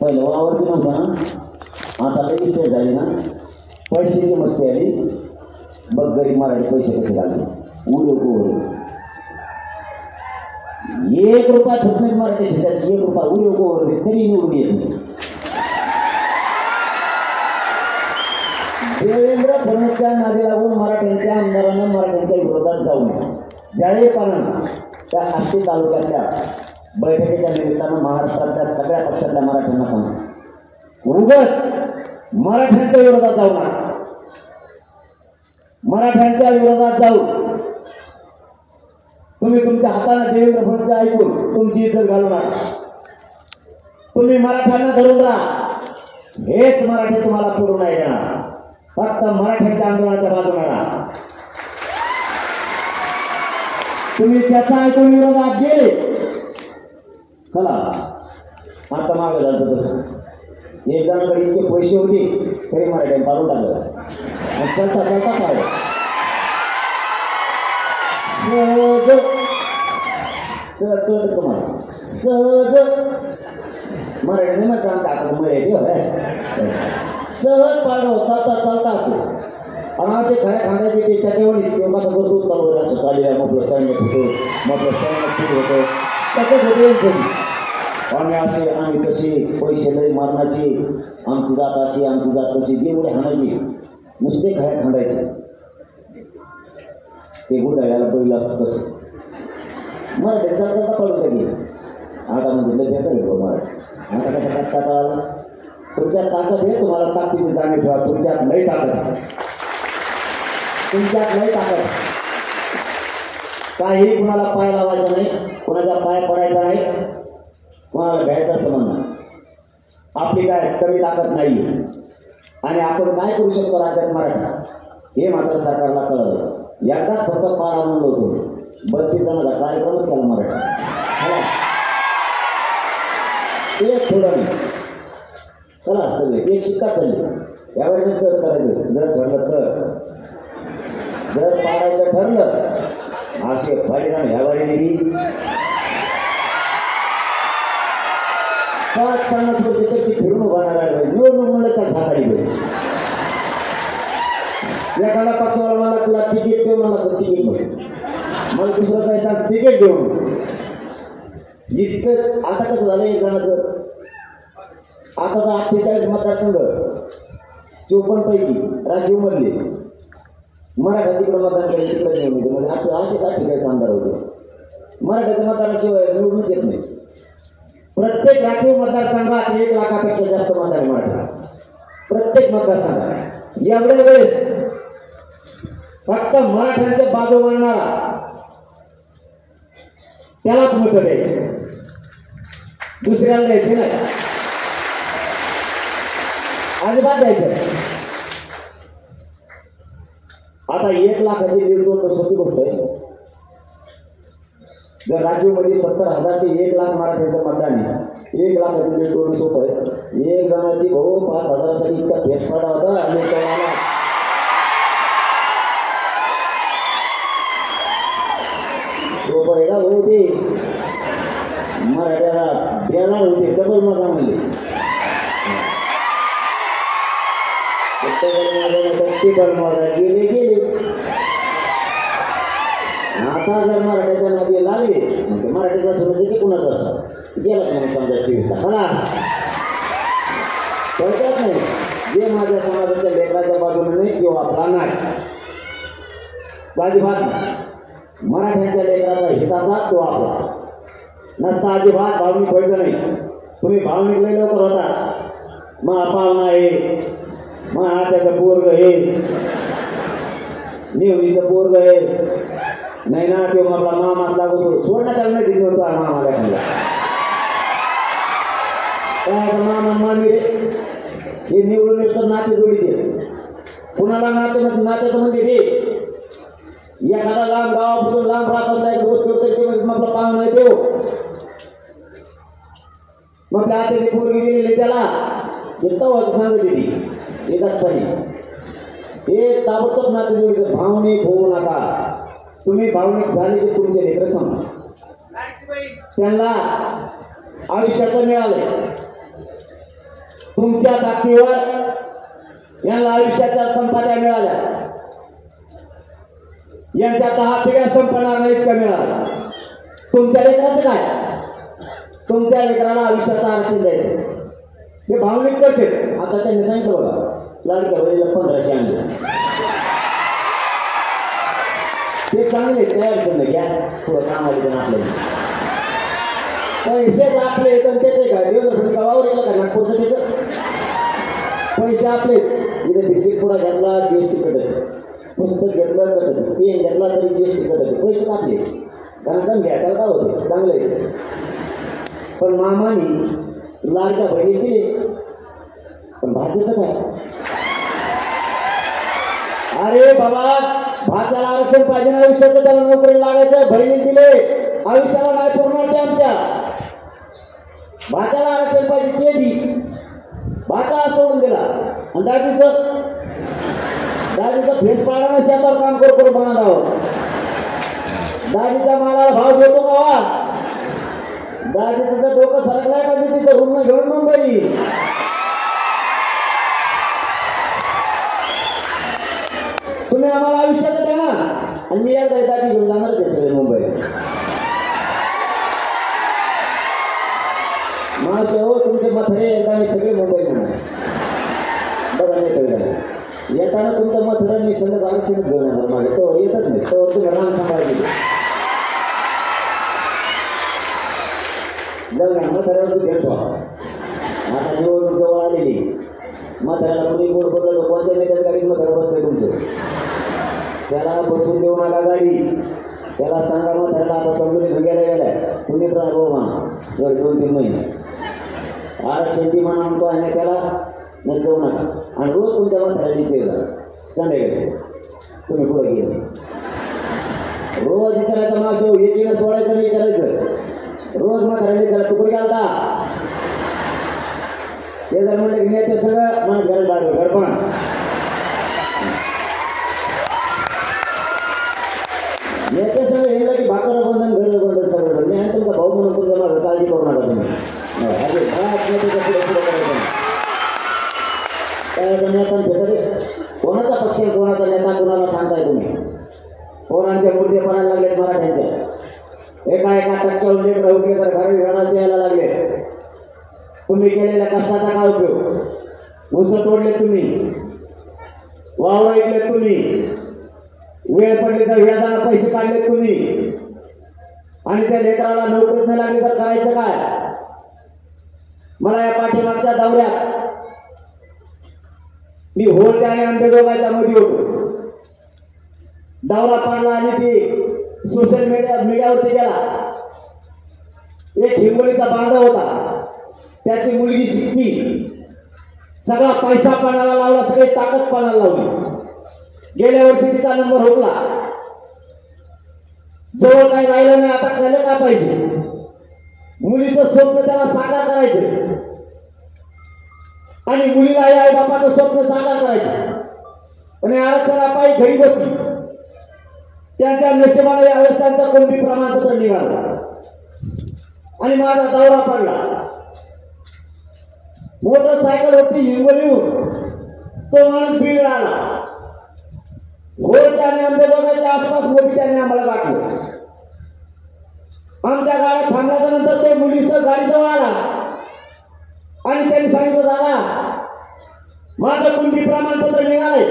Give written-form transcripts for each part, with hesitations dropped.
पहिलं वावर बी नव्हता ना, आता रजिस्टर झाली ना, पैशाची मस्ती आली. बघ गरीब मराठी पैसे कसे लागले, उडे उडे 1 रुपया ठेवत नाही मराठी खिशात, 1 रुपया उडे उडे तरी निवडून येत नाही. देवेंद्र फडणवीसच्या नादी लागून मराठ्यांच्या आमदारांना मराठ्यांच्या विरोधात जाऊन जाहीरपणानं त्या आष्टी तालुक्यातल्या बैठकीच्या निमित्तानं महाराष्ट्रातल्या सगळ्या पक्षातल्या मराठ्यांना सांगतो, उगाच मराठ्यांच्या विरोधात जाऊ नका. मराठ्यांच्या विरोधात जाऊ तुम्ही तुमच्या हाताने देवेंद्र फडणवीसचं ऐकून तुमची इज्जत घालू नका. तुम्ही मराठ्यांना धरून राहा, हेच मराठी तुम्हाला पुढून नाही देणार. फक्त मराठ्यांच्या आंदोलनाच्या बाजूला राहा. तुम्ही त्याचा ऐकून विरोधात गेले चला. आता मागे झालं तसं, एक जणांकडे इतके पैसे होते तरी मराठ्यांनी पाडून टाकलं. चलता चलता काय सहज सहज कळत तुम्हाला, सहज मराठी मग काम टाकत सहज पाडव चालता चालता असेल. आणि असे खऱ्या खांद्याचे ते त्याच्यावर कसं करतो तलवार असं चाललेलं, म्हटलं सैन्य होतो, म्हटलं सैन्य फुट होतं, तसंच होतं. आम्ही तसे पैसे लय मारण्याचे, आमची जात अशी आमची जात तशी, जेवढे हाणायचे नुसते खऱ्या खांदायचे. ते गुदाळ्याला पहिलं असतं तसं मराठी चालता पडून कधी. आता म्हणजे लय बेकार आहे मराठी. आता कसा कसा कळाला, तुमच्यात ताकद आहे, तुम्हाला ताकदीची जाणीव ठेवा. तुमच्यात लय ताकद, तुमच्यात लय ताकद. काही कुणाला पाय लावायचा नाही, कुणाचा पाय पडायचा नाही, कोणाला घ्यायचा संबंध. आपली काय कमी ताकद नाही. आणि आपण काय करू शकतो राज्यात मराठी हे मात्र सरकारला कळलं. एकदाच फक्त पार आणून होतो 32 जणांचा कार्यक्रमच केला मराठी. एक थोडं नाही चला सगळे एक शिक्का चालली. यावर नंतर करायचं जर ठरलं तर, जर पाडायचं ठरलं असे फाडीदान ह्यावारी नेली 50 वर्ष तर ती फिरून उभा राहिला. निवडणूक म्हणलं का झाकाली पाहिजे. एखादा पक्षाला मला तुला तिकीट देऊ, मला तर तिकीट नको, मला दुसरं काय सांग तिकीट देऊ. इतकं आता कसं झालं एक जणाचं, आता तर 48 मतदारसंघ 54 पैकी राखीवमधले मराठा तिकडं मतदान केलं, तिकडं निवडून येते. म्हणजे असे 48 आमदार होते. मराठ्याच्या मतदानाशिवाय निवडून येत नाही. प्रत्येक राखीव मतदारसंघात 1 लाखापेक्षा जास्त मतदार आहे मराठा. प्रत्येक मतदारसंघात. एवढ्या वेळेस फक्त मराठ्यांच्या बाजू मांडणारा त्यालाच मत द्यायचे, दुसऱ्याला द्यायचे नाही, अजिबात द्यायचं. आता 1 लाखाची लीड दोन सोपी गोष्ट आहे. जर राज्यामध्ये 70,000 ते 1 लाख मराठ्याचं मतदान आहे, 1 लाखाची लीड दोन सोपं आहे. एक जणाची भाऊ 5,000साठी इतका फेस पडा होता. आणि त्याला सोपं आहे का भाऊ, ते मराठ्याला देणार होते डबल मजा म्हणले. गेले. आता जर मराठ्याच्या नादी लागले मराठ्याचा समजले की कुणाचा असं गेला म्हणून समजा 24ला खलास कळतात नाही. जे माझ्या समाजाच्या लेकराच्या बाजूने नाही किंवा आपला नाही अजिबात मराठ्यांच्या लेकराचा हिताचा तो आपला नसता. अजिबात भावनिक व्हायचं नाही. तुम्ही भावनिक लय लवकर होता. मग पाहुणा आहे, मग आत्याचं पोरग आहे, नेहमीचं पोरग आहे नाही ना, किंवा आपला मामाच लागतो सोडण्यात आलं नाही. दिली होतो मामाला काय मामा मामी रे हे निवडून येतात नाते जोडी दे. कुणाला नात्याचं म्हणजे ते एखादा लांब गावापासून लांब राहत असला एक गोष्ट होते ते मग आपला पाहुणा आहे देव. मग आपल्या आत्याची पोरगी दिलेली त्याला येतं सांगत दिली एकाच पाणी हे ताबडतोब नाते जोडी. भावनिक होऊ नका. तुम्ही भावनिक झाले की तुमचे लेकर समजा त्यांना आयुष्याचं मिळालंय. तुमच्या ताकदीवर यांना आयुष्याच्या संपाद्या मिळाल्या. यांच्या 10 पिढ्या संपणार नाहीत का मिळाल्या. तुमच्या लेकराचं काय. तुमच्या लेकराला आयुष्याचं आरक्षण द्यायचं हे भावनिक करते. आता त्यांनी सांगितलं बघा लाडक्या बहिणीला 1500 आणले ते चांगले काय अडचण नाही. घ्या थोडं काम आले पण आपल्याला पैसेच आपले तर त्याचे काय देवदर्शन का वावर का नागपूरचं त्याचं पैसे आपले. इथे बिस्किट पुडा घेतला जीएसटी कटत, पुस्तक घेतलं कटत, पेन घेतला तरी जीएसटी कटत, पैसे आपले कारण घ्या त्याला काय होते चांगलं आहे. पण मामानी लाडक्या बहिणी दिले पण भाज्याचं काय. अरे बाबा भाच्याला आरक्षण पाहिजे ना आयुष्याचं त्याला नोकरी लागायचं. बहिणी दिले आयुष्याला नाही पुरणार ते आमच्या. भाच्याला आरक्षण पाहिजे ते दी भाचा सोडून दिला आणि दाजीचं फेस पाडा ना शेतावर काम करू बनावर. दाजीच्या मालाला भाव देतो का. दाजीचं जर डोकं सरकलाय का दिसत रुग्ण घेऊन मुंबई. तुम्ही आम्हाला आयुष्याचं द्या ना आणि मी एकदा दाजी घेऊन जाणार ते सगळे मुंबईला. मावशी हो तुमचे मथरे एकदा मी सगळे मुंबईला येणार बघा नाही कळलं. येताना तुमचं मथुरण मी सगळं आरक्षणच घेऊन येणार मागे तो येतच नाही तो तुम्ही रान सांभाळायचे. जाऊ द्या मथऱ्यावर घेतो. आता निवडणूक जवळ आलेली मथऱ्याला कुणी गोड बदलतो कोणत्या नेत्याच्या गाडीत मथर बसतंय तुमचं. त्याला बसून देऊ नका गाडी. त्याला सांगा मथऱ्याला आता समजून गेलाय तुम्ही ड्रायव्हर म्हणा 2-3 महिने आरक्षण ती म्हणा म्हणतो आणि त्याला न जाऊ नका आणि रोज तुमच्या मथऱ्याला जा संध्याकाळी तुम्ही पुढे गेले. रोज विचारायचं माशो एकीनं सोडायचं नाही विचारायचं. रोज मथऱ्याला त्याला तुकडे घालता ते जर म्हणलं की नेते सगळं मला घर लागलं घर पण नेते सगळं हेळलं की भाकर बंधन घर बंधन सगळं बंद. मी तुमचा भाऊ म्हणून तुमच्या माझं काळजी करू नका तुम्ही. कोणाचा पक्ष कोणाचा नेता कोणाला सांगताय तुम्ही. पोरांचे मुर्दे पडायला लागलेत मराठ्यांच्या. एका टक्क्यावर लेकर उठले तर घरी घरात यायला लागले. तुम्ही केलेल्या कष्टाचा काय उपयोग. ऊस तोडले तुम्ही, वावर ऐकले तुम्ही, वेळ पडली तर व्याजाला पैसे काढले तुम्ही आणि त्या लेकराला नोकरीच नाही लागली तर करायचं काय. मला या पाठीमागच्या दौऱ्यात मी होळच्या आणि आंबेजोगाईच्या मध्ये होतो. दौरा पडला आणि ती सोशल मीडियावरती गेला. एक हिंगोलीचा बांधव होता त्याची मुलगी शिकली. सगळा पैसा पणाला लावला सगळी ताकद पणाला लावली. गेल्या वर्षी तिचा नंबर हुकला. जवळ काही राहिलं नाही. आता केलं काय पाहिजे. मुलीचं स्वप्न त्याला साकार करायचं आणि मुलीला आई बापाचं स्वप्न साकार करायचं. पण आरक्षणा पायी घरी बसली. त्यांच्या नशिबाने यावेळेस त्यांचं कुणबी प्रमाणपत्र निघालं आणि माझा दौरा पडला. मोटरसायकल होती हिंगोलीहून तो माणूस बीड आला. होळच्या आणि आंबेजोगाईच्या आसपास मोदी त्यांनी आम्हाला गाठलं. आमच्या गाड्या थांबल्याच्या नंतर तो मुलीसह गाडीजवळ आला आणि त्यांनी सांगितलं दादा माझं कुणबी प्रमाणपत्र निघालंय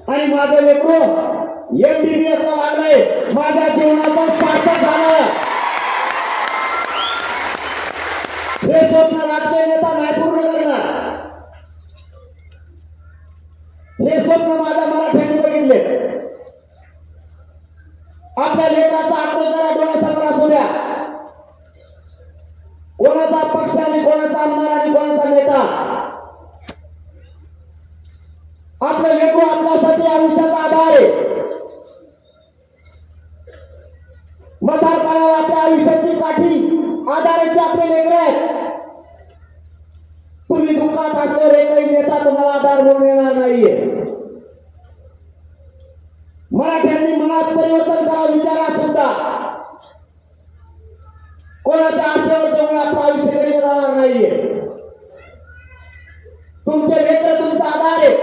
आणि माझं लेकरू MBBS ला लागलंय. माझ्या जीवनाचं सार्थक झालं. हे स्वप्न राजकीय नेता नाही पूर्ण करणार. हे स्वप्न माझ्या मराठ्यांनी बघितले. आपल्या लेकराचा आक्रोश जरा डोळ्यासमोर असू द्या. कोणाचा पक्ष आणि कोणाचा आमदार आणि कोणाचा नेता. आपलं लेकरू आपल्यासाठी आयुष्याचा आधार आहे. म्हातारपणाला आपल्या आयुष्याची काठी आधाराची आपले लेकर आहेत. तुम्ही दुःखात असल्यावर एकही नेता तुम्हाला आधार म्हणून येणार नाहीये. मराठ्यांनी मनात परिवर्तन करा विचारात सुद्धा. कोणाच्या आशेवर जवळ आपलं आयुष्य कधी जाणार नाहीये. तुमचे लेकर तुमचा आधार आहे.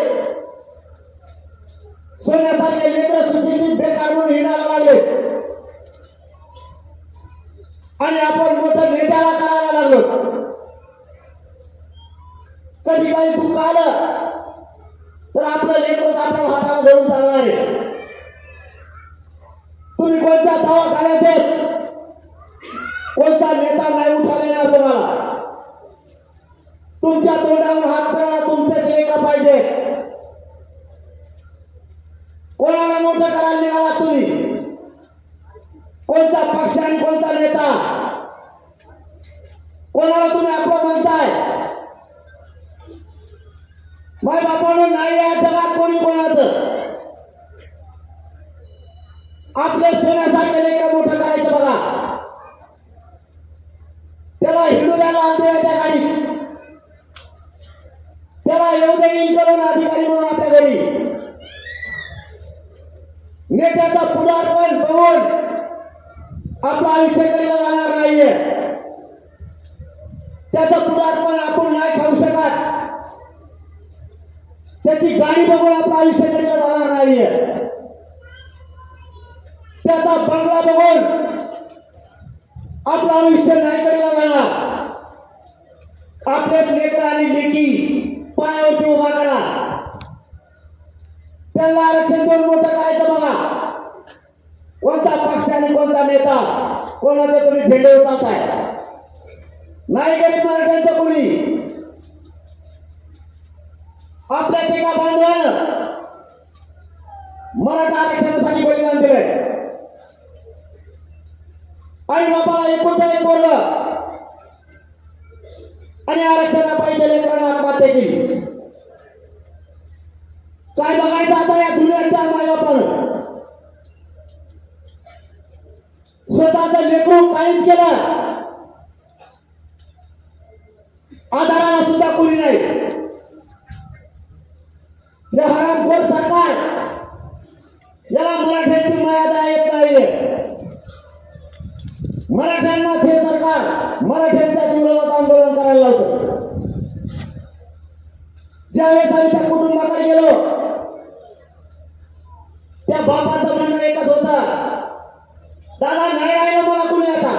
सोन्यासारखे लेकर सुशिक्षित बेकार म्हणून हिंडायला लागले आणि आपण मोठं नेत्याला करायला लागलो. कधी काही दुःख आलं तर आपलं लेकर आपल्या हाताला धरून चालणार आहे. तुम्ही कोणत्या दवाखान्यात कोणता नेता नाही उठा देणार तुम्हाला. तुमच्या तोंडावर हात करायला तुमचे लेकर पाहिजे. कोणाला मोठं करायला निघाला तुम्ही. कोणता पक्ष आणि कोणता नेता कोणाला तुम्ही आपलं म्हणताय. माय बापानं नाही आहे जगात कोणी कोणाचं. आपले सोन्यासारखे लेकर मोठं करायचं बघा. त्याला हिंदू द्यायला आणते त्या गाडीत. त्याला येऊ दे करून अधिकारी म्हणून आपल्या घरी. नेत्याचा पुढारपण बघून आपलं आयुष्य कधीला जाणार नाहीये. त्याचं पुढारपण आपण नाही खाऊ शकत. त्याची गाडी बघून आपलं आयुष्य कधीला जाणार नाहीये. त्याचा बंगला बघून आपलं आयुष्य नाही कधीला जाणार. आपलेच लेकर आणि लेकी पायावरती उभा करा. त्यांना आरक्षण देऊन मोठं करायचं बघा. कोणता पक्ष आणि कोणता नेता कोणाचा तुम्ही झेंडे उचलताय. नाही गरीब मराठ्यांचं कोणी. आपल्या एका बांधवानं मराठा आरक्षणासाठी बलिदान दिलंय. आई बापाला एकोणता एक पोरग आणि आरक्षणा पाहिजे लेकरांना आत्महत्या केली. काय बघायचं आता या दुनियाच्या मायबापानं. स्वतःचं लेकरू काहीच केलं आधाराला सुद्धा कोणी नाही. हे हरामखोर सरकार याला मराठ्यांची मर्यादा येत नाहीये. मराठ्यांनाच हे सरकार मराठ्यांच्या विरोधात आंदोलन करायला लावतं. ज्यावेळेस आम्ही त्या कुटुंबाकडे गेलो त्या बापाचं म्हणणं एकच होतं, दादा नाही राहिलं मला कुणी आता.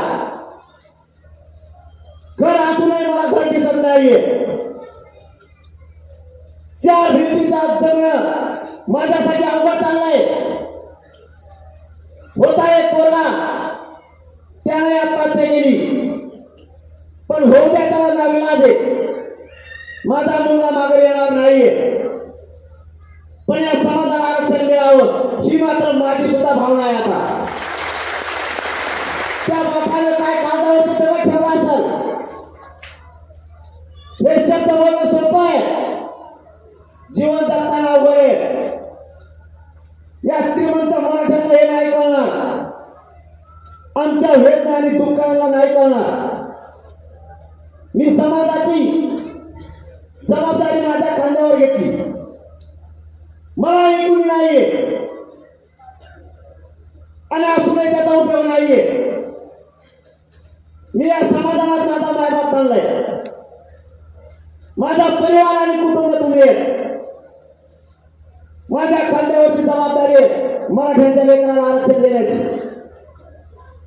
घर असूनही मला घर दिसत नाहीये. चार भिंतीचा जगणं माझ्यासाठी अवघड चाललंय. होता एक पोरगा त्याने आत्महत्या केली. पण होऊ द्या त्याला नाविलाज आहे. माझा मुलगा मागे येणार नाहीये. पण या समाजाला आरक्षण मिळावं ही मात्र माझी सुद्धा भावना आहे. आता त्या बापाने काय कागदावरती तेव्हा ठेवला असेल. हे शब्द बोलणं सोपं आहे, जीवन जगताना अवघड आहे. या श्रीमंत मराठ्यांना हे नाही कळणार. आमच्या वेदना आणि दुःखाला नाही कळणार. मी समाजाची जबाबदारी माझ्या खांद्यावर घेतली. मला ऐकून नाहीये आणि असूनही त्याचा उपयोग नाहीये. मी या समाजाला माझा मायबाप बनलाय. माझा परिवार आणि कुटुंब तुम्ही माझ्या खांद्यावरची जबाबदारी आहे मराठ्यांच्या लेकराला आरक्षण देण्याची.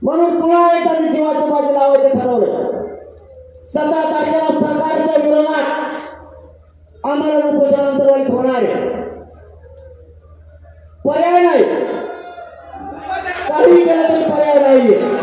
म्हणून पुन्हा एकदा मी जीवाची बाजी लावायचं ठरवलं. 17 तारखेला सरकारच्या विरोधात आम्हाला उपोषण अंतर्वालीत होणार आहे. पर्याय नाही. काही केलं तरी पर्याय नाहीये.